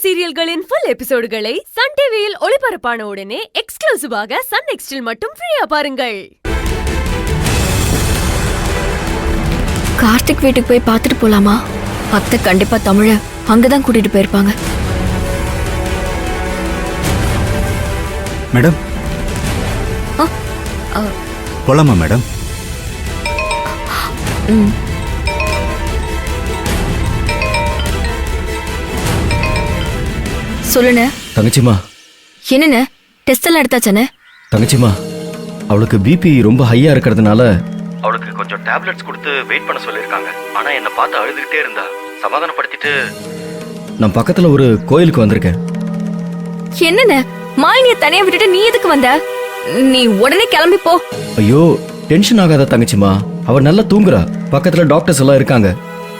சீரியல்களின் full எபிசோடுகளை Sun டிவியில் ஒளிபரப்பான உடனே எக்ஸ்க்ளூசிவாக சன் நெக்ஸ்டில் மட்டும் ஃப்ரீயா பாருங்கள். கார்த்திக் வீட்டுக்கு போய் பார்த்துட்டு போலாமா? அத்தை கண்டிப்பா தமிழ அங்கதான் கூட்டிட்டு போயிருப்பாங்க. மேடம் போலாமா மேடம்? சொல்லுண்ண. தங்கச்சிமா, என்னண்ண டெஸ்ட் எல்லாம் எடுத்தாச்சானே? தங்கச்சிமா, அவளுக்கு பிபி ரொம்ப ஹையா இருக்கிறதுனால அவளுக்கு கொஞ்சம் டேப்லெட்ஸ் கொடுத்து வெயிட் பண்ண சொல்லியிருக்காங்க. ஆனா என்ன பார்த்து அழுதுகிட்டே இருந்தா. சமாதானப்படுத்திட்டு நான் பக்கத்துல ஒரு கோயிலுக்கு வந்திருக்கேன். என்னண்ண மாலினிய தனியா விட்டுட்டு நீ எதுக்கு வந்த? நீ உடனே கிளம்பி போ. ஐயோ, டென்ஷன் ஆகாத தங்கச்சிமா, அவ நல்லா தூங்குறா. பக்கத்துல டாக்டர்ஸ் எல்லாம் இருக்காங்க.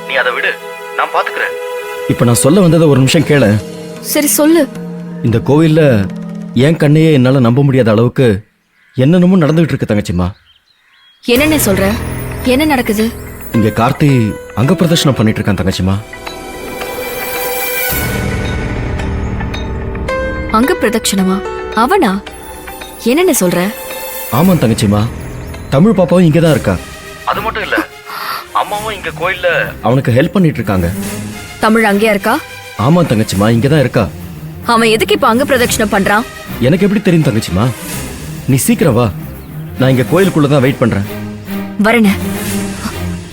நீ அதை விடு, நான் பாத்துக்கிறேன். இப்ப நான் சொல்ல வந்ததை ஒரு நிமிஷம் கேள. சரி சொல்லு. இந்த கோவில்ல என் கண்ணையே என்னால நம்ப முடியாத அளவுக்கு என்னென்னமோ நடந்துகிட்டு இருக்கு தங்கச்சிமா. என்னென்ன சொல்ற? என்ன நடக்குது? இங்க கார்த்தி அங்க பிரதர்ஷனம் பண்ணிட்டு இருக்கான் தங்கச்சிமா. அங்க பிரதட்சணமா? அவனா? என்னென்ன சொல்ற? ஆமா தங்கச்சிமா, தமிழ் பாப்பாவும் இங்கதான் இருக்கா. அது மட்டும் இல்ல, அம்மாவும் இங்க கோயில்ல அவனுக்கு ஹெல்ப் பண்ணிட்டு இருக்காங்க. தமிழ் அங்கேயா இருக்கா? ஆமா தங்கச்சிமா, இங்கதான் இருக்கா. அவன் எதுக்கு இப்ப அங்க பிரதட்சணம் பண்றான்? எனக்கு எப்படி தெரியும் தங்கச்சிமா? நீ சீக்கிரம் வா, நான் இங்க கோயிலுக்குள்ளதான் வெயிட் பண்றேன். வரேன.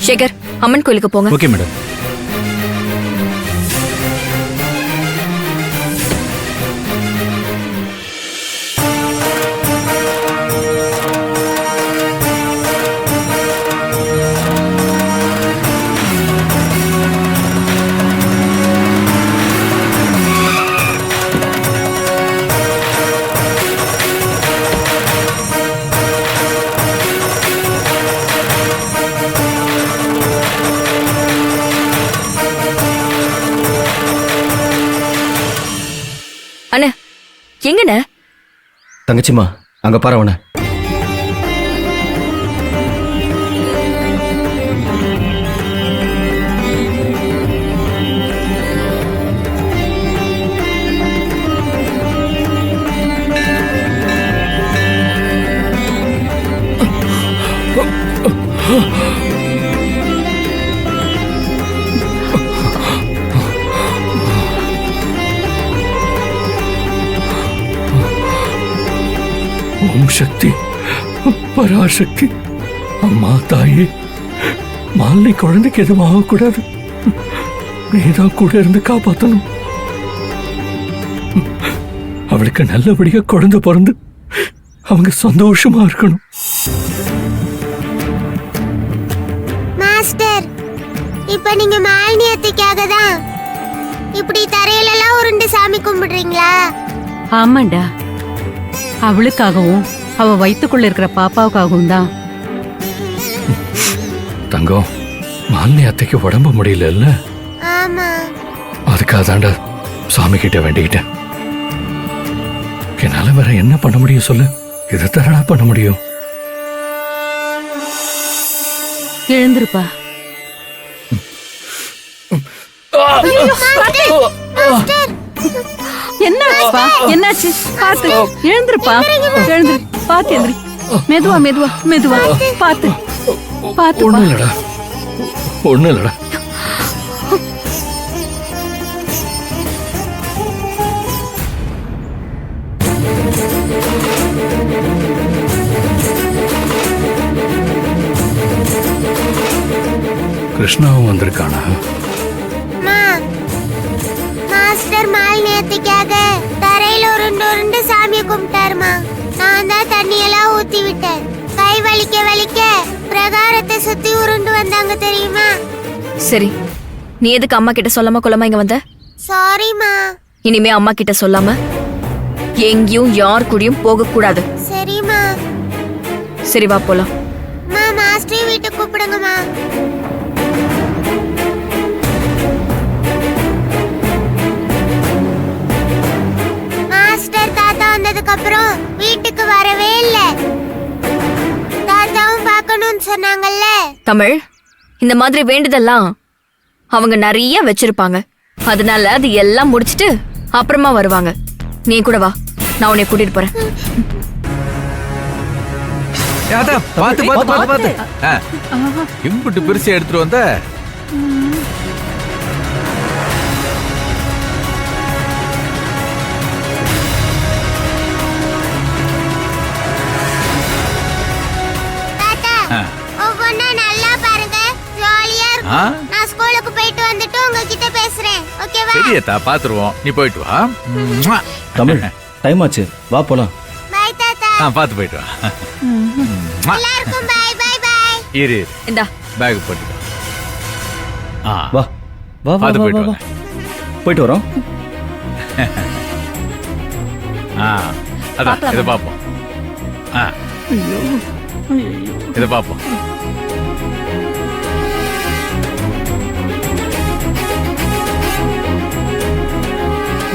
சேகர், அம்மன் கோயிலுக்கு போங்க. Okay madam. அண்ணா, எங்கண்ண? தங்கச்சிமா, அங்க பாரு அவன. ஓம் சக்தி, பராசக்தி, அம்மா தாயே, மாலினி குழந்தைக்கு எதுவும் ஆகக்கூடாது. நீதான் கூட இருந்து காப்பாற்றணும். அவளுக்கு நல்லபடியா குழந்தை பிறந்து அவங்க சந்தோஷமா இருக்கணும். மாஸ்டர், இப்ப நீங்க மாலினி அத்தைக்காக தான் இப்படி தரையிலெல்லாம் உருண்டு சாமி கும்பிடுறீங்களா? ஆமாண்டா, அவளுக்காகவும் அவ வயிற்றுக்குள்ள இருக்கிற பாப்பாவுக்காகவும் தான். தங்கம், மாலினி அத்தைக்கு உடம்பு முடியல. ஆமா, அதுக்காக தாண்டா சாமி கிட்ட வேண்டிக்கிட்டேன். என்னால வேற என்ன பண்ண முடியும் சொல்லு? இதை தரடா பண்ண முடியும். எழுந்திருப்பா. என்னாச்சுப்பா? என்னாச்சு? பாத்து எழுந்திருப்பா. எழுந்திரு, பாத்து எழுந்திரி. மெதுவா மெதுவா மெதுவா, பாத்து பாத்து. ஒண்ணு இல்லடா, ஒண்ணு இல்லடா. கிருஷ்ணாவும் வந்திருக்கானா? மாஸ்டர் மாலினி அத்தைக்காக தரையில உருண்டு உருண்டு சாமியை கும்பிட்டாருமா. நான் தான் தண்ணியெல்லாம் ஊத்தி விட்டேன். கை வலிக்க வலிக்க பிரகாரத்தை சுத்தி உருண்டு வந்தாங்க தெரியுமா? சரி, நீ எதுக்கு அம்மா கிட்ட சொல்லாம கொள்ளாம இங்க வந்த? சாரிமா. இனிமே அம்மா கிட்ட சொல்லாம எங்கேயும் யார் கூடயும் போக கூடாது. சரிமா. சரி வா போலாம். மாஸ்டர் வீட்டுக்கு கூப்பிடுங்கம்மா. மாஸ்டர் தாத்தா வந்ததுக்கு அப்புறம் வீட்டுக்கு வரவே இல்ல. தாத்தாவும் பார்க்கணும்னு சொன்னாங்கல்ல. தமிழ், இந்த மாதிரி வேண்டுதெல்லாம் அவங்க நிறைய வச்சிருப்பாங்க. அதனால அது எல்லாம் முடிச்சிட்டு அப்புறமா வருவாங்க. நீ கூட வா, நான் உன்னை கூட்டிட்டு போறேன். அதான் பாத்து பாத்து பாத்து பாத்து இம்புட்டு பெருசா எடுத்துட்டு வந்த. தாத்தா ஒவ்வொன்னா நல்லா பாருங்க, ஜாலியா இருக்கும். நான் ஸ்கூலுக்கு போயிட்டு வந்துட்டு உங்ககிட்ட பேசுறேன், ஓகேவா? சரியத்தா, பாத்துருவோம். நீ போயிட்டு வா. தமிழ் டைம் ஆச்சு, வா போலாம். பை தாத்தா. பாத்து போயிட்டு வா. எல்லாருக்கும் பை பை பை. இரு இந்தா பேக் போட்டுக்கோ. வா வா வா பாத்து வா, போயிட்டு வா வா. போயிட்டு வரோம். அதான் இதை பாப்போம். இதை பாப்போம்.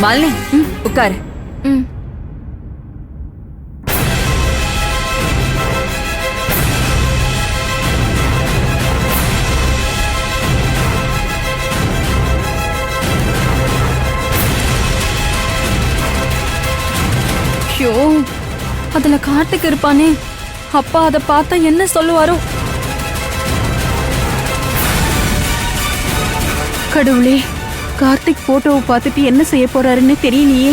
மாலினி உட்காரு. ம். ஐயோ, அதுல கார்த்திக் இருப்பானே, அப்பா அதை பார்த்தா என்ன சொல்லுவாரோ? கடவுளே, கார்த்திக் போட்டோவை பார்த்துட்டு என்ன செய்ய போறாருன்னு தெரியலையே.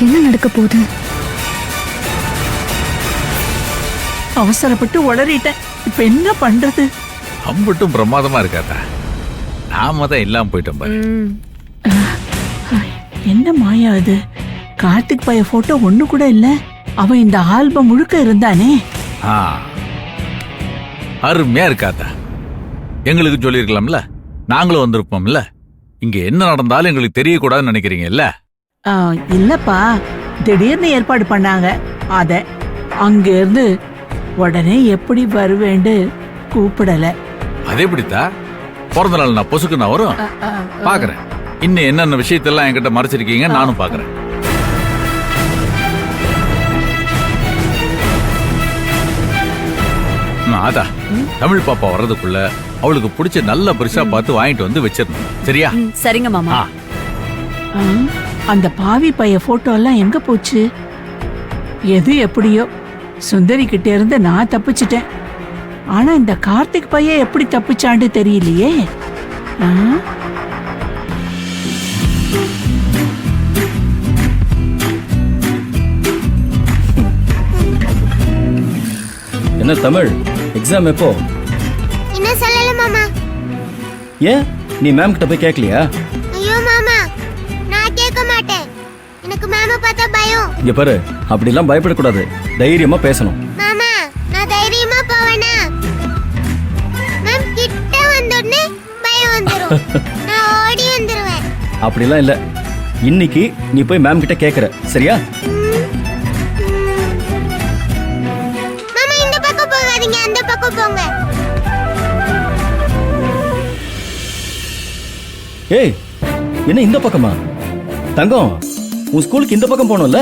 என்ன நடக்க போகுது? அவசரப்பட்டு உளறிட்டேன். இப்ப என்ன பண்றது? அம்புட்டும் பிரமாதமா இருக்காதா? நாம தான் இல்லாம போயிட்டோம் பாரு. என்ன மாயா அது? கார்த்திக் பைய போட்டோ ஒண்ணு கூட இல்ல. அவன் இந்த ஆல்பம் முழுக்க இருந்தானே. அருமையா இருக்காதா? எங்களுக்கு சொல்லிருக்கலாம்ல, நாங்களும் வந்திருப்போம்ல. இங்க என்ன நடந்தாலும் எங்களுக்கு தெரியக்கூடாதுன்னு நினைக்கிறீங்கல்ல? இல்லப்பா, திடீர்னு ஏற்பாடு பண்ணாங்க. அத அங்க இருந்து உடனே எப்படி வருவேண்டு கூப்பிடல. அதே எப்படித்தா? பிறந்த நாள் நான் பொசுக்கு நான் வரும் பாக்குறேன். இன்னும் என்னென்ன விஷயத்தெல்லாம் என்கிட்ட மறைச்சிருக்கீங்க நானும் பாக்குறேன். அதான் தமிழ் பாப்பா வர்றதுக்குள்ள அவளுக்கு பிடிச்ச நல்ல பரிசா பார்த்து வாங்கிட்டு வந்து வச்சிடணும். சரியா? சரிங்க மாமா. அந்த பாவி பைய போட்டோ எல்லாம் எங்க போச்சு? எது எப்படியோ சுந்தரி கிட்ட இருந்து நான் தப்பிச்சிட்டேன். ஆனா இந்த கார்த்திக் பையன் எப்படி தப்பிச்சான்னு தெரியலையே. என்ன தமிழ், எக்ஸாம் எப்போ? இன்னும் சொல்லல மாமா. ஏன் நீ மேம் கிட்ட போய் கேட்கலையா? ஐயோ மாமா, நான் கேட்க மாட்டேன். எனக்கு மாமா பார்த்தா பயம். இங்க பாரு, அப்படிலாம் பயப்படக்கூடாது, தைரியமா பேசணும். மாமா, நான் தைரியமா போவேனா? மேம் கிட்ட வந்தோடனே பயம் வந்துரும். நான் ஓடி வந்துருவேன். அப்படிலாம் இல்ல, இன்னைக்கு நீ போய் மேம் கிட்ட கேக்குற, சரியா? மாமா இந்த பக்கம் போகாதீங்க, அந்த பக்கம் போங்க. ஏய், என்ன இந்த பக்கமா? தங்கம், உன் ஸ்கூலுக்கு இந்த பக்கம் போனோம்ல,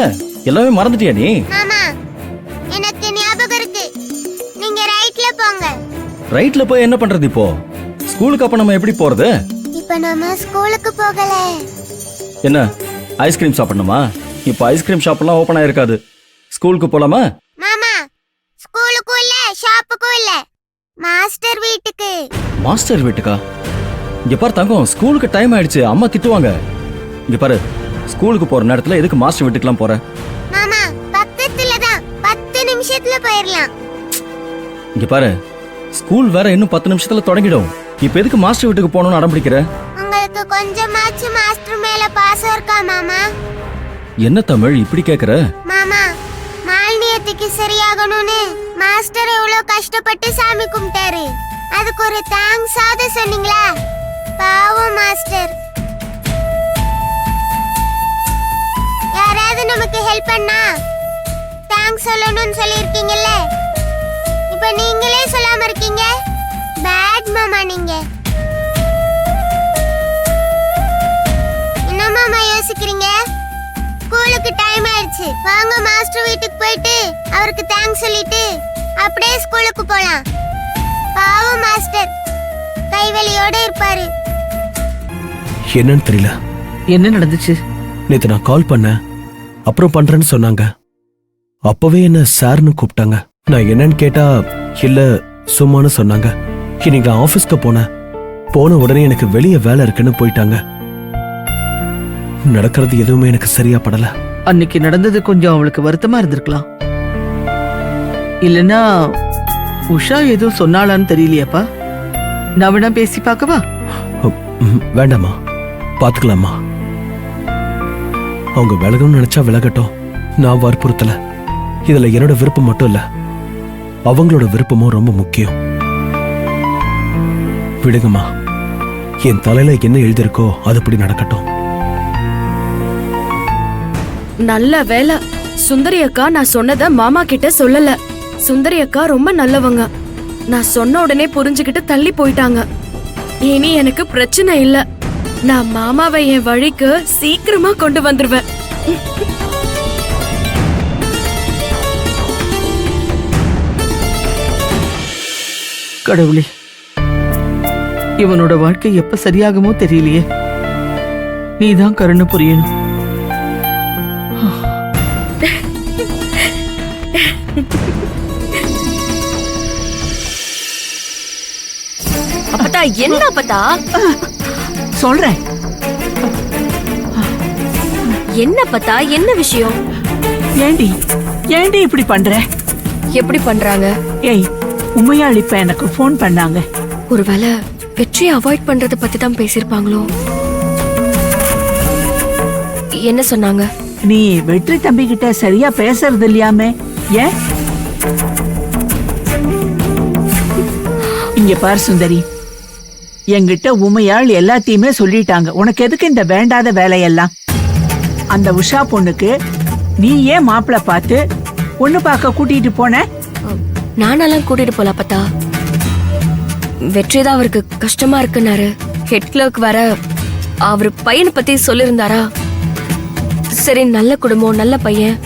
எல்லாமே மறந்துட்டியா நீ? மாமா, எனக்கு ஞாபகம் இருக்கு. நீங்க ரைட்ல போங்க. ரைட்ல போய் என்ன பண்றது இப்போ? ஸ்கூலுக்கு அப்ப நம்ம எப்படி போறது? இப்ப நாம ஸ்கூலுக்கு போகல. என்ன ஐஸ்கிரீம் சாப்பிடணுமா? இப்போ ஐஸ்கிரீம் ஷாப் எல்லாம் ஓபன் ஆயிருக்காது. ஸ்கூலுக்கு போலாமா? மாமா, ஸ்கூலுக்கும் இல்ல, ஷாப்புக்கும் இல்ல, மாஸ்டர் வீட்டுக்கு. மாஸ்டர் வீட்டுக்கா? இங்க பாரு தங்கம், ஸ்கூலுக்கு டைம் ஆயிடுச்சு, அம்மா திட்டுவாங்க. இங்க பாரு, ஸ்கூலுக்கு போற நேரத்துல எதுக்கு மாஸ்டர் வீட்டுக்குலாம் போற? மாமா, பக்கத்துல தான், 10 நிமிஷத்துல போயிரலாம். இங்க பாரு, ஸ்கூல் வேற இன்னும் 10 நிமிஷத்துல தொடங்கிடும். இப்ப எதுக்கு மாஸ்டர் வீட்டுக்கு போகணும்னு அடம் பிடிக்கிற? உங்களுக்கு கொஞ்சமாச்சு மாஸ்டர் மேல பாசம் இருக்கா மாமா? என்ன தமிழ் இப்படி கேக்குற? மாமா, மாலினியத்துக்கு சரியாகணும்னு மாஸ்டர் எவ்வளவு கஷ்டப்பட்டு சாமி கும்பிட்டாரு. அதுக்கு ஒரு தேங்க்ஸ் ஆவது சொன்னீங்களா? பாவம் மாஸ்டர். யாராவது நமக்கு ஹெல்ப் பண்ணா தேங்க்ஸ் சொல்லணும்னு சொல்லிருக்கீங்கல்ல, இப்ப நீங்களே சொல்லாம இருக்கீங்க. பேட் மாமா நீங்க. என்ன மாமா யோசிக்கிறீங்க? ஸ்கூலுக்கு டைம் ஆயிடுச்சு, வாங்க மாஸ்டர் வீட்டுக்கு போயிட்டு அவருக்கு தேங்க்ஸ் சொல்லிட்டு அப்படியே ஸ்கூலுக்கு போலாம். பாவம் மாஸ்டர், தலைவலியோட இருப்பாரு. என்னன்னு தெரியல. என்ன நடந்துச்சு? நேத்து நான் கால் பண்ணேன், அப்புறம் பண்றேன்னு சொன்னாங்க. அப்பவே என்ன சார்னு கூப்பிட்டாங்க. நான் என்னன்னு கேட்டா இல்ல சும்மான்னு சொன்னாங்க. இன்னைக்கு நான் ஆபீஸ்க்கு போன உடனே எனக்கு வெளியே வேலை இருக்குன்னு போயிட்டாங்க. நடக்கிறது எதுவுமே எனக்கு சரியா படல. அன்னைக்கு நடந்தது கொஞ்சம் அவளுக்கு வருத்தமா இருந்திருக்கலாம். இல்லனா உஷா எதுவும் சொன்னாளான்னு தெரியலையாப்பா. நான் வேணா பேசி பார்க்கவா? வேண்டாமா, பாத்துக்கலாமா. அவங்க விலகணும்னு நினைச்சா விலகட்டும், நான் வற்புறுத்தல. இதுல என்னோட விருப்பம் மட்டும் இல்ல, அவங்களோட விருப்பமும் ரொம்ப முக்கியம். விடுங்கம்மா, என் தலையில என்ன எழுதிருக்கோ அதுபடி நடக்கட்டும். நல்ல வேலை சுந்தரி அக்கா நான் சொன்னத மாமா கிட்ட சொல்லல. சுந்தரி அக்கா ரொம்ப நல்லவங்க. நான் சொன்ன உடனே புரிஞ்சுக்கிட்டு தள்ளி போயிட்டாங்க. இனி எனக்கு பிரச்சனை இல்ல. நான் மாமாவை என் வழிக்கு சீக்கிரமா கொண்டு வந்துருவேன். கடவுளே, இவனோட வாழ்க்கை எப்ப சரியாகுமோ தெரியலையே. நீதான் கருணை புரியணும். அப்பதா என்ன அப்பதா? சொல்றேன். என்ன அப்பதா, என்ன விஷயம்? ஏண்டி ஏண்டி இப்படி பண்ற? எப்படி பண்றாங்க? ஏய், உமையாள் இப்ப எனக்கு போன் பண்ணாங்க. ஒருவேளை வெற்றியை அவாய்ட் பண்றத பத்தி தான் பேசிருப்பாங்களோ? என்ன சொன்னாங்க? நீ வெற்றி தம்பி கிட்ட சரியா பேசுறது இல்லையாமே, ஏன்? இங்க பார் சுந்தரி, என்கிட்ட உமையாள் எல்லாத்தையுமே சொல்லிட்டாங்க. உனக்கு எதுக்கு இந்த வேண்டாத வேலையெல்லாம்? அந்த உஷா பொண்ணுக்கு நீ ஏன் மாப்பிள்ள பார்த்து பொண்ணு பார்க்க கூட்டிட்டு போன? நானெல்லாம் கூட்டிட்டு போல அப்பதா. வெற்றிதான் அவருக்கு கஷ்டமா இருக்குன்னாரு. ஹெட் கிளர்க் வர அவரு பையனை பத்தி சொல்லிருந்தாரா. சரி, நல்ல குடும்பம், நல்ல பையன்.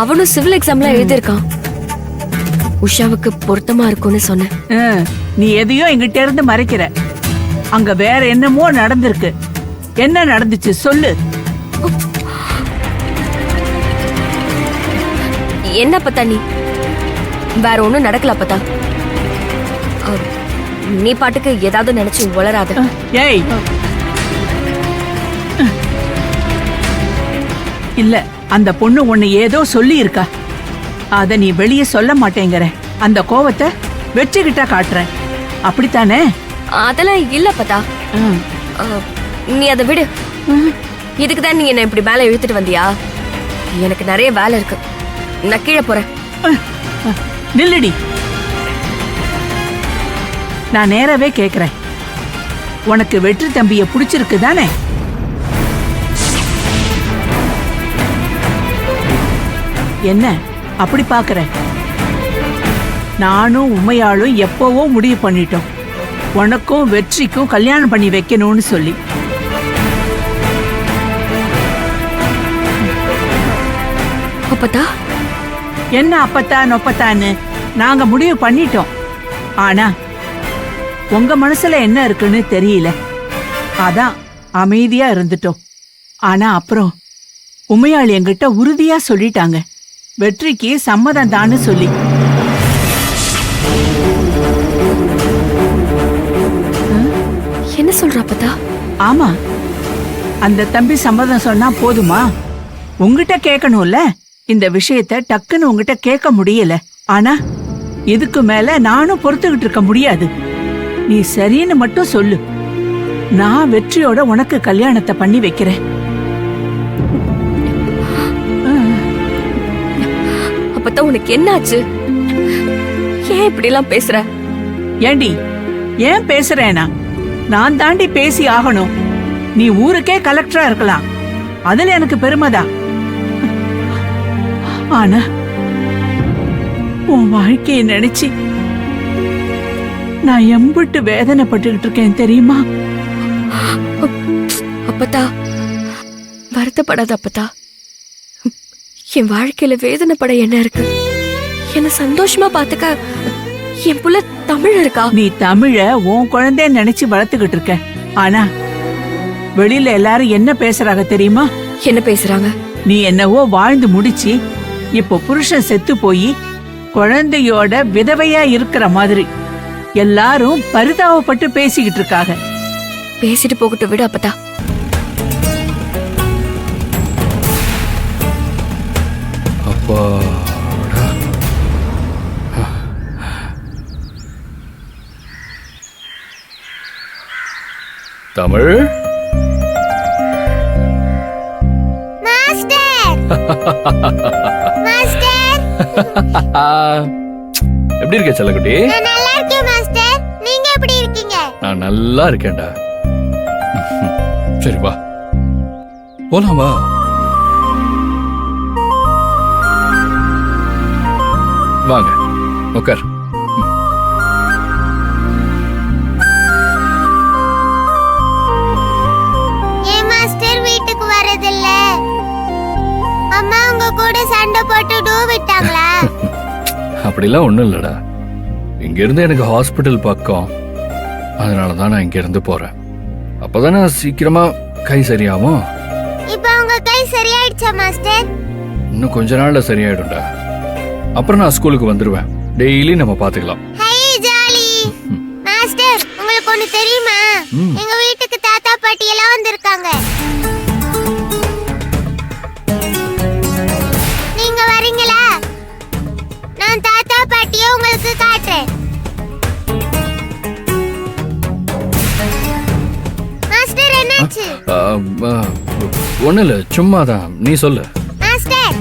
அவனும் சிவில் எக்ஸாம்லாம் எழுதியிருக்கான். உஷாவுக்கு பொருத்தமா இருக்கும்னு சொன்னேன். நீ எதையோ எங்கிட்ட இருந்து மறைக்கிற. அங்க வேற என்னமோ நடந்திருக்கு. என்ன நடந்துச்சு சொல்லு. என்ன பத்தா நீ? வேற ஒண்ணும் நடக்கல பத்தா. நீ பாட்டுக்கு ஏதாவது நினைச்சு வளராத. ஏய், இல்ல, அந்த பொண்ணு உன்னை ஏதோ சொல்லி இருக்கா. அத நீ வெளியே சொல்ல மாட்டேங்கிற. அந்த கோவத்தை வெற்றிக்கிட்ட காட்டுற, அப்படித்தானே? அதெல்லாம் இல்ல பத்தா. நீ அதை விடு. இதுக்குதான் நீ என்ன இப்படி மேல இழுத்துட்டு வந்தியா? எனக்கு நிறைய வேலை இருக்கு. நான் கீழே போறேன். நில்லுடி. நான் நேராவே கேக்குறேன், உனக்கு வெற்றி தம்பிய பிடிச்சிருக்கு தானே? என்ன அப்படி பாக்குற? நானும் உமையாளும் எப்பவோ முடிவு பண்ணிட்டோம், உனக்கும் வெற்றிக்கும் கல்யாணம் பண்ணி வைக்கணும்னு சொல்லி. அப்பதா என்ன அப்பத்தா நொப்பத்தான்னு நாங்க முடிவு பண்ணிட்டோம். ஆனா உங்க மனசுல என்ன இருக்குன்னு தெரியல, அதான் அமைதியா இருந்துட்டோம். ஆனா அப்புறம் உமையாள் என்கிட்ட உறுதியா சொல்லிட்டாங்க, வெற்றிக்கு சம்மதம் தான்னு சொல்லி. என்ன சொல்ற அப்பதா? ஆமா, அந்த தம்பி சம்மதம் சொன்னா போதுமா? உங்ககிட்ட கேட்கணும்ல. இந்த விஷயத்த டக்குன்னு உங்ககிட்ட கேட்க முடியல. ஆனா இதுக்கு மேல நானும் பொறுத்துக்கிட்டு இருக்க முடியாது. நீ சரின்னு மட்டும் சொல்லு, நான் வெற்றியோட உனக்கு கல்யாணத்தை பண்ணி வைக்கிறேன். அப்பதான் உனக்கு என்னாச்சு? ஏன் இப்படி எல்லாம் பேசுற? ஏண்டி ஏன் பேசுறேனா? நான் தாண்டி பேசி ஆகணும். நீ ஊருக்கே கலெக்டரா இருக்கலாம், அதுல எனக்கு பெருமைதான். ஆனா உன் வாழ்க்கையை நினைச்சு நான் எம்பிட்டு வேதனைப்பட்டுக்கிட்டு இருக்கேன் தெரியுமா? அப்பதா வருத்தப்படாத அப்பதா. என் வாழ்க்கையில வேதனைப்பட என்ன இருக்கு? என்ன சந்தோஷமா பாத்துக்க என் புள்ள தமிழ் இருக்கா? நீ தமிழ உன் குழந்தை நினைச்சு வளர்த்துக்கிட்டு இருக்க. ஆனா வெளியில எல்லாரும் என்ன பேசுறாங்க தெரியுமா? என்ன பேசுறாங்க? நீ என்னவோ வாழ்ந்து முடிச்சு இப்போ புருஷன் செத்து போய் குழந்தையோட விதவையா இருக்கிற மாதிரி எல்லாரும் பரிதாபப்பட்டு பேசிக்கிட்டு இருக்காங்க. பேசிட்டு போகட்டும் விடு அப்பதா. அப்பாடா. தமிழ் மாஸ்டர் மாஸ்டர் எப்படி இருக்க செல்லக்குட்டி? நான் நல்லா இருக்கேன் மாஸ்டர். நீங்க எப்படி இருக்கீங்க? நான் நல்லா இருக்கேன்டா. சரி வா போலாம் வா. வாங்க உட்கார். ஏன் மாஸ்டர் வீட்டுக்கு வரதில்ல? அம்மா உங்க கூட சண்டை போட்டு டூ விட்டாங்களா? அப்படிலாம் ஒண்ணும் இல்லடா. இங்க இருந்து எனக்கு ஹாஸ்பிட்டல் பக்கம், அதனாலதான் நான் இங்க இருந்து போறேன். அப்பதானே சீக்கிரமா கை சரியாகும். இப்போ உங்க கை சரியாயிடுச்சா மாஸ்டர்? இன்னும் கொஞ்ச நாள்ல சரியாயிடும்டா. அப்புறம் நான் ஸ்கூலுக்கு வந்துருவேன். டெய்லி நம்ம பாத்துக்கலாம். Hi jolly. மாஸ்டர் உங்களுக்கு ஒண்ணு தெரியுமா? எங்க வீட்டுக்கு தாத்தா பாட்டி எல்லாம் வந்திருக்காங்க. நீங்க வரீங்களா? நான் தாத்தா பாட்டியை உங்களுக்கு காட்டுறேன். மாஸ்டர் என்னாச்சு? ஒண்ணு இல்ல, சும்மாதான். நீ சொல்லு. மாஸ்டர்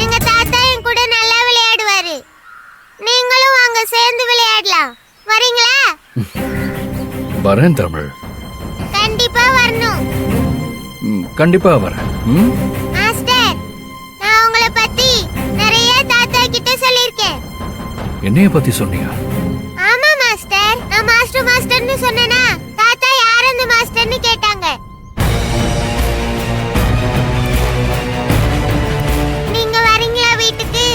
எங்க தாத்தா என் கூட நல்லா விளையாடுவாரு. நீங்களும் வாங்க சேர்ந்து விளையாடலாம். வரீங்களா? வரேன் தமிழ். கண்டிப்பா வரணும். கண்டிப்பா வரேன். மாஸ்டர் நான் உங்களை பத்தி நிறைய தாத்தா கிட்ட சொல்லிருக்கேன். என்னைய பத்தி சொன்னியா? ஆமா மாஸ்டர். நான் மாஸ்டர் மாஸ்டர்னு சொன்னேனா தாத்தா யார் அந்த மாஸ்டர்னு கேட்டாங்க. நீங்க வரீங்களா வீட்டுக்கு?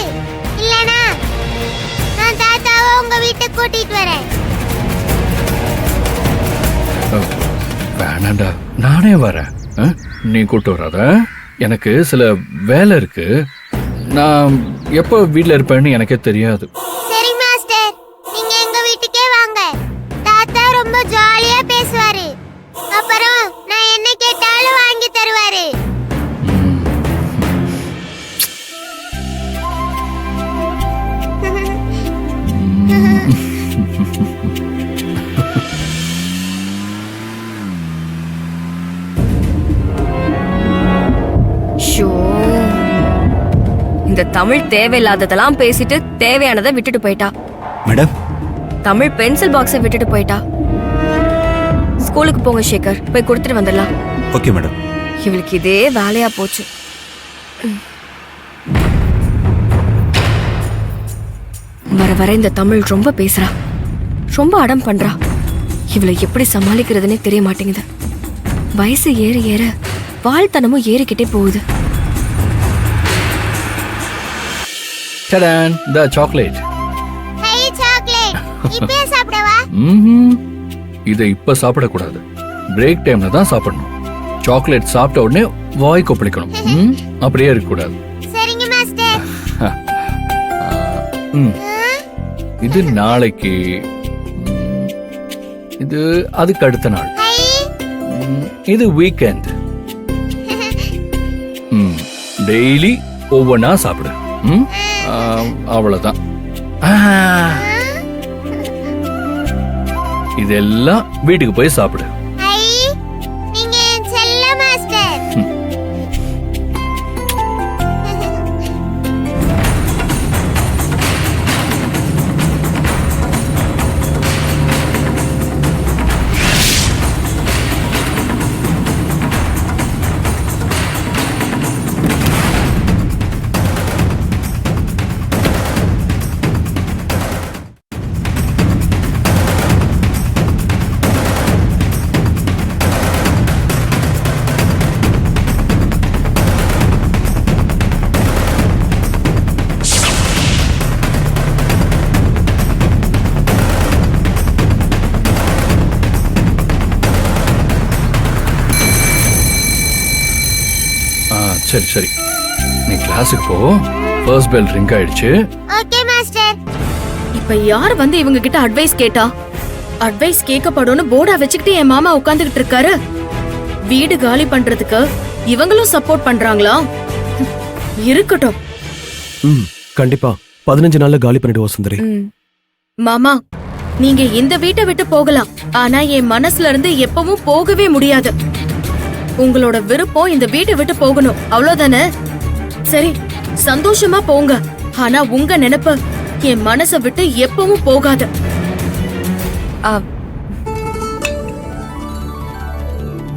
இல்லனா நான் தாத்தாவை உங்க வீட்டுக்கு கூட்டிட்டு வரேன். வேணாண்டா, நானே வரேன். நீ கூட்டு வராத. எனக்கு சில வேலை இருக்கு. நான் எப்போ வீட்ல இருப்பேன்னு எனக்கே தெரியாது. சரி மாஸ்டர், நீங்க எங்க வீட்டுக்கே வாங்க. தாத்தா ரொம்ப ஜாலியா பேசுவாரு. அப்புறம் நான் என்ன கேட்டாலும் வாங்கி தருவாரு. ஷோ, இந்த தமிழ் தேவையில்லாததெல்லாம் பேசிட்டு தேவையானதை விட்டுட்டு போயிட்டா. மேடம் தமிழ் பென்சில் பாக்ஸை விட்டுட்டு போயிட்டா. ஸ்கூலுக்கு போங்க சேகர், போய் கொடுத்துட்டு வந்துடலாம். Okay madam. இவளுக்கு இதே வேலையா போச்சு. வர வர இந்த தமிழ் ரொம்ப பேசுறா, ரொம்ப அடம் பண்றா. இவளை எப்படி சமாளிக்கிறதுனே தெரிய மாட்டேங்குது. வயசு ஏற ஏற வாழ்த்தனமும் ஏறிக்கிட்டே போகுது. டடான், த சாக்லேட். High chocolate. இப்பே சாப்பிடவா? இதை இப்ப சாப்பிடக்கூடாது. பிரேக் டைம்ல தான் சாப்பிடணும். சாக்லேட் சாப்பிட்ட உடனே வாய் கொப்பளிக்கணும். அப்படியே இருக்கக்கூடாது. சரிங்க மாஸ்டர். இது நாளைக்கு, இது அதுக்கு அடுத்த நாள், இது வீக்கெண்ட். டெய்லி ஒவ்வொன்னா சாப்பிடு. அவ்வளவுதான். இதெல்லாம் வீட்டுக்கு போய் சாப்பிடு. ஹை, நீங்க என் செல்ல மாஸ்டர். சரி சரி, நீ கிளாஸுக்கு போ. ஃபர்ஸ்ட் பெல் ரிங் ஆயிடுச்சு. Okay master. இப்ப யார் வந்து இவங்க கிட்ட அட்வைஸ் கேட்டா? அட்வைஸ் கேட்கப்படும்னு போர்டா வச்சுக்கிட்டு என் மாமா உட்கார்ந்துகிட்டு இருக்காரு. வீடு காலி பண்றதுக்கு இவங்களும் சப்போர்ட் பண்றாங்களா? இருக்கட்டும். கண்டிப்பா 15 நாள்ல காலி பண்ணிடுவோம் சுந்தரி. மாமா, நீங்க இந்த வீட்டை விட்டு போகலாம், ஆனா என் மனசுல இருந்து எப்பவும் போகவே முடியாது. உங்களோட விருப்பம் இந்த வீட்டை விட்டு போகணும், அவ்வளவுதானே? சரி, சந்தோஷமா போங்க. ஆனா உங்க நினைப்பு என் மனசை விட்டு எப்பவும் போகாது.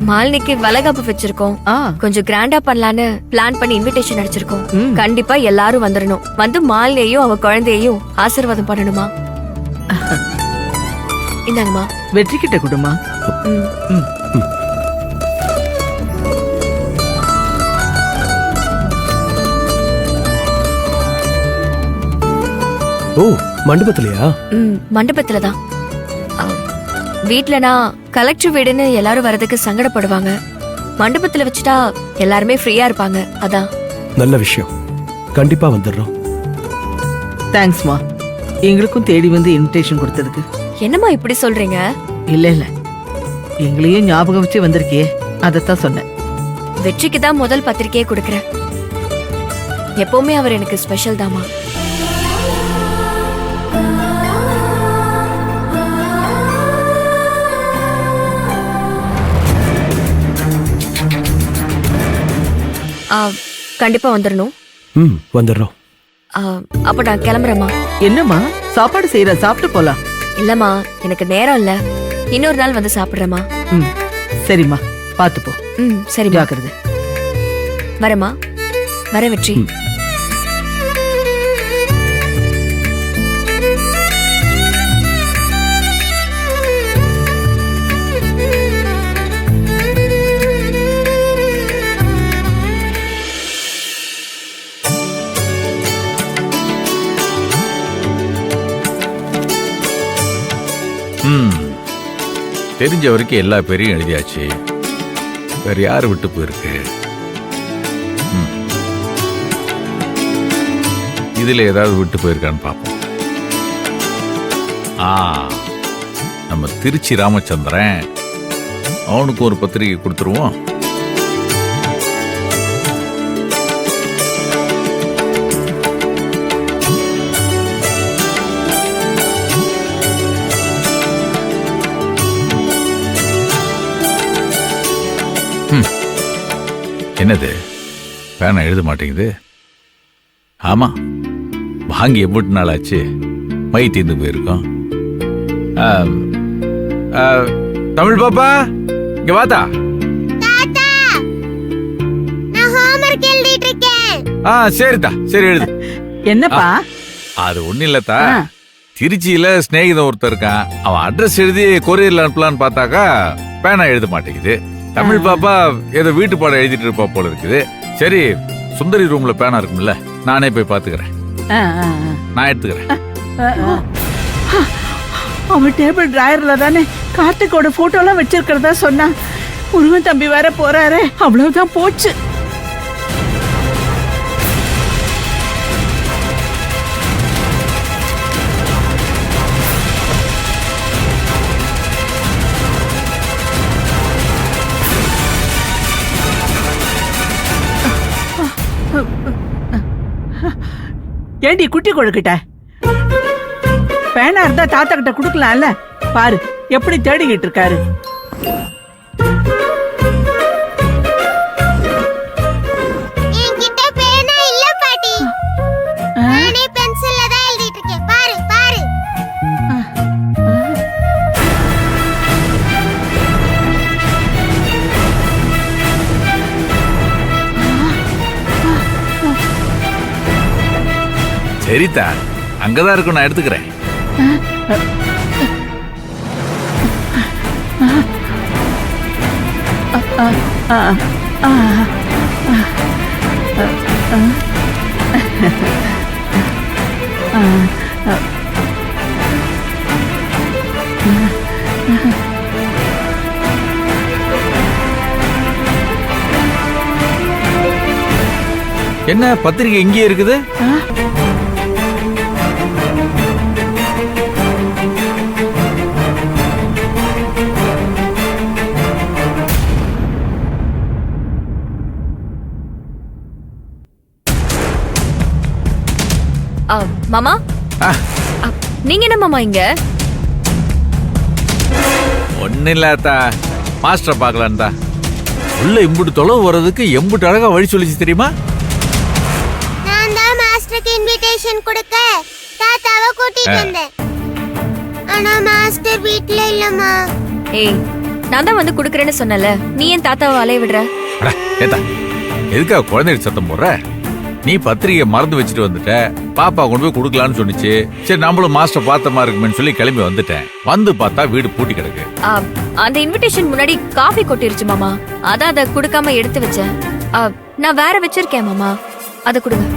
மாலினிக்கு வளைகாப்பு வச்சிருக்கோம். கொஞ்சம் கிராண்டா பண்ணலான்னு பிளான் பண்ணி இன்விடேஷன் அடிச்சிருக்கோம். கண்டிப்பா எல்லாரும் வந்துடணும். வந்து மாலினியையும் அவ குழந்தையையும் ஆசீர்வாதம் பண்ணணுமா? இந்தாங்கம்மா. வெற்றி கிட்ட கொடுமா. ஓ, மண்டபத்திலயா? மண்டபத்துலதான். வீட்லனா கலெக்டர் வீடுன்னு எல்லாரும் வரதுக்கு சங்கடப்படுவாங்க. மண்டபத்துல வச்சுட்டா எல்லாருமே ஃப்ரீயா இருப்பாங்க. அதான். நல்ல விஷயம். கண்டிப்பா வந்துடுறோம். தேங்க்ஸ்மா, எங்களுக்கும் தேடி வந்து இன்விடேஷன் கொடுத்ததுக்கு. என்னம்மா இப்படி சொல்றீங்க? இல்ல இல்ல, எங்களையும் ஞாபகம் வச்சு வந்திருக்கியே, அதத்தான் சொன்னேன். வெற்றிக்கு தான் முதல் பத்திரிக்கையே கொடுக்கறேன். எப்பவுமே அவர் எனக்கு ஸ்பெஷல் தாமா. கண்டிப்பா வந்துடணும். வந்துடுறோம். அப்ப நான் கிளம்புறேம்மா. என்னம்மா சாப்பாடு செய்யற? சாப்பிட்டு போலாம். இல்லம்மா, எனக்கு நேரம் இல்ல. இன்னொரு நாள் வந்து சாப்பிடுறேம்மா. சரிம்மா, பாத்து போ. சரி, ஜாக்கிரதை. வரேம்மா. வர வெற்றி. தெரிஞ்ச வரைக்கும் எல்லா பேரையும் எழுதியாச்சு. வேற யார் விட்டு போயிருக்கு? இதுல ஏதாவது விட்டு போயிருக்கான்னு பார்ப்போம். நம்ம திருச்சி ராமச்சந்திரன், அவனுக்கு ஒரு பத்திரிகை கொடுத்துருவோம். என்னது, பேனா எழுத மாட்டேங்குது? ஆமா, வாங்கி எவ்வளவு நாள் ஆச்சு? மை தீர்ந்து போயிருக்கோம். தமிழ் பாப்பா, இங்க வாத்தா. சரிதா, சரி எழுது. என்னப்பா? அது ஒண்ணு இல்லத்தா, திருச்சியில ஸ்நேகிதன் ஒருத்தர் இருக்கான். அவன் அட்ரஸ் எழுதி கொரியர்ல அனுப்பலான்னு பார்த்தாக்கா பேனா எழுத மாட்டேங்குது. தமிழ் பாப்பா ஏதோ வீட்டு பாடம் எழுதிட்டு இருப்பா போல இருக்குது. சரி, சுந்தரி ரூம்ல பேனா இருக்கும்ல, நானே போய் பாத்துக்கிறேன். நான் எடுத்துக்கிறேன். அவன் டேபிள் டிராயர்ல தானே கார்த்திகோட போட்டோ எல்லாம் வச்சிருக்கிறதா சொன்னா. முருகன் தம்பி வேற போறாரு, அவ்வளவுதான் போச்சு. ஏண்டி குட்டி கொழுக்கிட்ட? பேனா இருந்தா தாத்தா கிட்ட குடுக்கலாம்ல. பாரு எப்படி தேடிக்கிட்டு இருக்காரு. என்கிட்ட பேனா இல்ல பாட்டி. நானே பென்சில்ல தான் எழுதிட்டு இருக்கேன். பாரு பாரு. சரிதா, அங்கதான் இருக்கும், நான் எடுத்துக்கிறேன். என்ன பத்திரிக்கை இங்கேயே இருக்குது? மாமா ஆ, நீங்க என்ன மாமா இங்க? ஒன்னும் இல்லாதா, மாஸ்டரை பார்க்கலான்னு தான். உள்ள இம்புட்டு தொலைவு வர்றதுக்கு எம்புட்டு அழகா வழி சொல்லிச்சு தெரியுமா? நான் தான் மாஸ்டருக்கு இன்விடேஷன் கொடுக்க தாத்தாவை கூட்டிட்டு வந்தேன். ஆனா மாஸ்டர் வீட்ல இல்லம்மா. ஏய், நான் தான் வந்து குடுக்கறேன்னு சொன்னல, நீ ஏன் தாத்தாவை அலைய விடுற? அட, ஏத்தா எதுக்காக குழந்தைக்கு சத்தம் போடுற? நீ பத்திரிகை மறந்து வச்சுட்டு வந்துட்ட. பாப்பா கொண்டு போய் கொடுக்கலான்னு சொன்னிச்சு. சரி, நம்மளும் மாஸ்டர் பார்த்த மாதிரி இருக்குமேன்னு சொல்லி கிளம்பி வந்துட்டேன். வந்து பார்த்தா வீடு பூட்டி கிடக்கு. அந்த இன்விடேஷன் முன்னாடி காஃபி கொட்டிருச்சு மாமா, அதான் அதை குடுக்காம எடுத்து வச்சேன். நான் வேற வச்சிருக்கேன் மாமா, அதை கொடுங்க.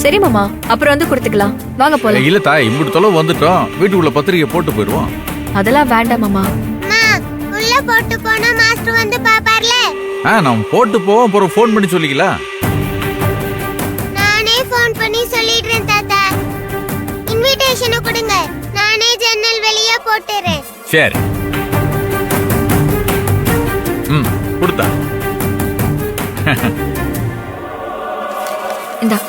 சரி மாமா, அப்புறம் வந்து கொடுத்துக்கலாம். வாங்க போலாம். இல்ல தாய், இம்புட்டு தொலைவு வந்துட்டோம், வீட்டுக்குள்ள பத்திரிகை போட்டு போயிடுவோம். அதெல்லாம் வேண்டாம் மாமா. அம்மா, உள்ள போட்டு போனா மாஸ்டர் வந்து பாப்பார்ல. நம்ம போட்டு போவோம், அப்புறம் ஃபோன் பண்ணி சொல்லிக்கலாம். நானே ஃபோன் பண்ணி சொல்லிடுறேன் தாத்தா. இன்விடேஷனை கொடுங்க, நானே ஜன்னல் வெளியே போட்டுறேன். சரி. கொடுத்தா. இந்தா.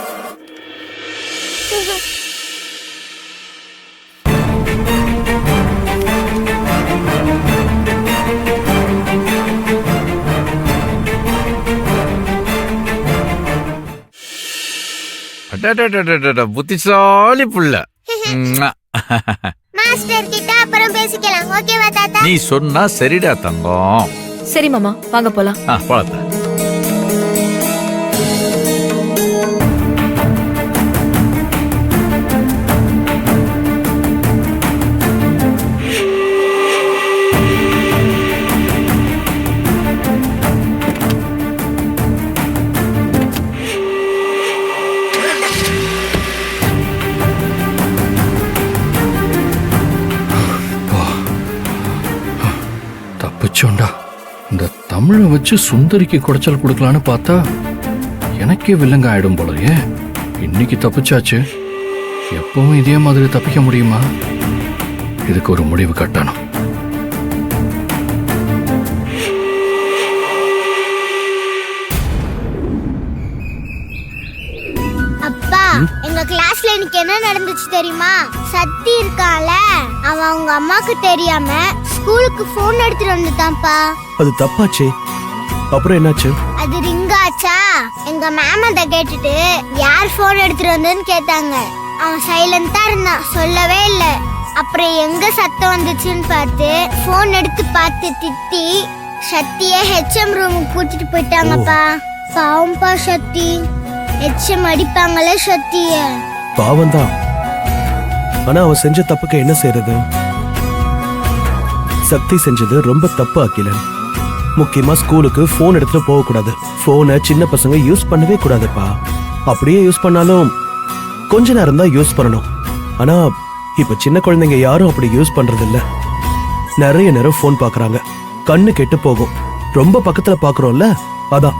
புத்திசாலி புள்ள. மாஸ்டர் கிட்ட அப்புறம் பேசிக்கலாம். ஓகேவா தாத்தா? நீ சொன்னா சரிடா தங்கம். சரி மாமா, வாங்க போலாம். போலாம். தப்பிச்சோண்டா. இந்த தமிழை வச்சு சுந்தரிக்கு குடைச்சல் கொடுக்கலான்னு பார்த்தா எனக்கே வில்லங்க ஆயிடும் போலயே. இன்னைக்கு தப்பிச்சாச்சு, எப்பவும் இதே மாதிரி தப்பிக்க முடியுமா? இதுக்கு ஒரு முடிவு கட்டணும். அப்பா, எங்க கிளாஸ்ல இன்னைக்கு என்ன நடந்துச்சு தெரியுமா? சத்தி இருக்கால, அவன் அவங்க அம்மாக்கு தெரியாம ஸ்கூலுக்கு போன் எடுத்துட்டு வந்துட்டான்ப்பா. அது தப்பாச்சே. அப்புறம் என்னாச்சு? அது ரிங் ஆச்சா? எங்க மேம் அத கேட்டுட்டு யார் போன் எடுத்துட்டு வந்ததுன்னு கேட்டாங்க. அவன் சைலண்டா இருந்தான், சொல்லவே இல்ல. அப்புறம் எங்க சத்தம் வந்துச்சுன்னு பார்த்து போன் எடுத்து பார்த்து திட்டி சத்திய ஹெச்எம் ரூமுக்கு கூட்டிட்டு போயிட்டாங்கப்பா. பாவம்பா சத்தி. ஹெச்எம் அடிப்பாங்களே சத்திய. பாவம் தான். ஆனா அவன் செஞ்ச தப்புக்கு என்ன செய்யறது? சக்தி செஞ்சது ரொம்ப தப்பு அகிலன். முக்கியமா ஸ்கூலுக்கு போன் எடுத்துட்டு போக கூடாது. போனை சின்ன பசங்க யூஸ் பண்ணவே கூடாதுப்பா. அப்படியே யூஸ் பண்ணாலும் கொஞ்ச நேரம் தான் யூஸ் பண்ணணும். ஆனா இப்ப சின்ன குழந்தைங்க யாரும் அப்படி யூஸ் பண்றது இல்ல. நிறைய நேரம் போன் பாக்குறாங்க, கண்ணு கெட்டு போகும். ரொம்ப பக்கத்துல பாக்குறோம்ல, அதான்.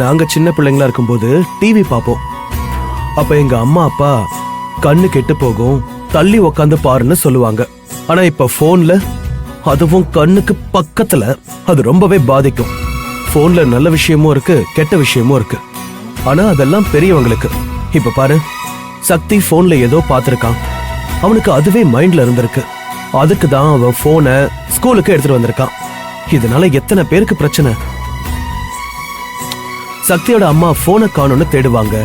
நாங்க சின்ன பிள்ளைங்களா இருக்கும்போது டிவி பார்ப்போம். அப்ப எங்க அம்மா அப்பா கண்ணு கெட்டு போகும், தள்ளி உக்காந்து பாருன்னு சொல்லுவாங்க. ஆனா இப்ப போன்ல, அதுவும் கண்ணுக்கு பக்கத்துல, அது ரொம்பவே பாதிக்கும். போன்ல நல்ல விஷயமும் இருக்கு, கெட்ட விஷயமும் இருக்கு. ஆனா அதெல்லாம் பெரியவங்களுக்கு. இப்ப பாரு, சக்தி போன்ல ஏதோ பார்த்திருக்கான், அவனுக்கு அதுவே மைண்ட்ல இருந்திருக்கு. அதுக்கு தான் அவன் போனை ஸ்கூலுக்கு எடுத்துட்டு வந்திருக்கான். இதனால எத்தனை பேருக்கு பிரச்சனை. சக்தியோட அம்மா போனை காணும்னு தேடுவாங்க.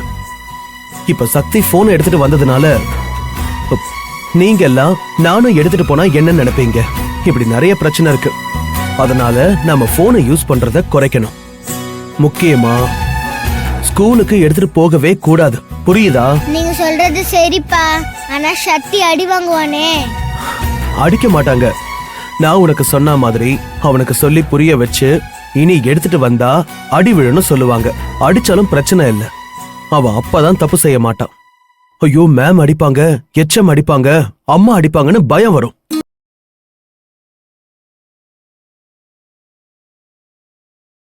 இப்ப சக்தி போனை எடுத்துட்டு வந்ததுனால நீங்க எல்லாம் நானும் எடுத்துட்டு போனா என்ன நினைப்பீங்க? இப்படி நிறைய பிரச்சனை இருக்கு. அதனால நம்ம போனை யூஸ் பண்றத குறைக்கணும். முக்கியமா ஸ்கூலுக்கு எடுத்துட்டு போகவே கூடாது. புரியுதா? நீங்க சொல்றது சரிப்பா, ஆனா சக்தி அடி வாங்குவானே. அடிக்க மாட்டாங்க. நான் உனக்கு சொன்ன மாதிரி அவனுக்கு சொல்லி புரிய வச்சு இனி எடுத்துட்டு வந்தா அடி விழுன்னு சொல்லுவாங்க. அடிச்சாலும் பிரச்சனை இல்லை, அவன் அப்பதான் தப்பு செய்ய மாட்டான். ஐயோ, மேம் அடிப்பாங்க, எச்எம் அடிப்பாங்க, அம்மா அடிப்பாங்கன்னு பயம் வரும்.